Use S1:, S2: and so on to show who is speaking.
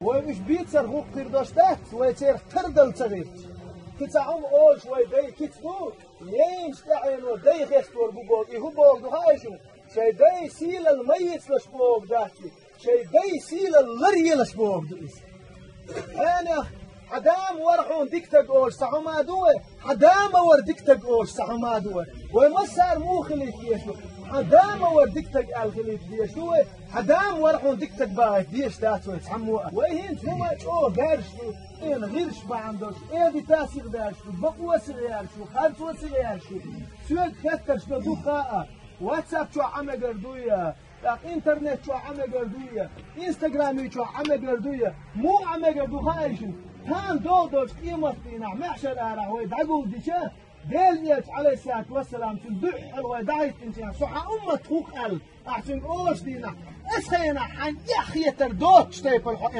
S1: ومش بيتسر هو قرداشتات ويتير تردل صغير كتاعهم أول شوي داي كتبو ينش تعينو داي خيستور بوغ يهو بوغ دو هايشو شي داي سيل الميت لش بوغ داكي شي داي سيل اللري لش بوغ دوئيس أنا حدام ورحون ديكتاق أوش صحما دوه حدام ور ديكتاق أوش صحما دوه ومسار مو خليك يشو حدام ور ديكتاق الخليك ديشو حدام ورحون ديكتاق بايت ديش داتو يتحموها ويهين هما او دارشو إن غيرش باندوش إيه بتاسيغ دارشو بقوة سغيارشو خالصوة سغيارشو سوق كترشو دوخاء واتساب شو عمى قردوية انترنت شو عمى قردوية انستغرامي شو عمى قردوية مو عمى قردو هايشو كان دودوش قيمة فينا محشر أراه ويدعقوا ديشا ديل عليه الصلاة والسلام تندح الودايت انتيا صحة أمة خوخ أحسن أوش دينا اسخينا حن يخيتر دوت شتيب الحقيقة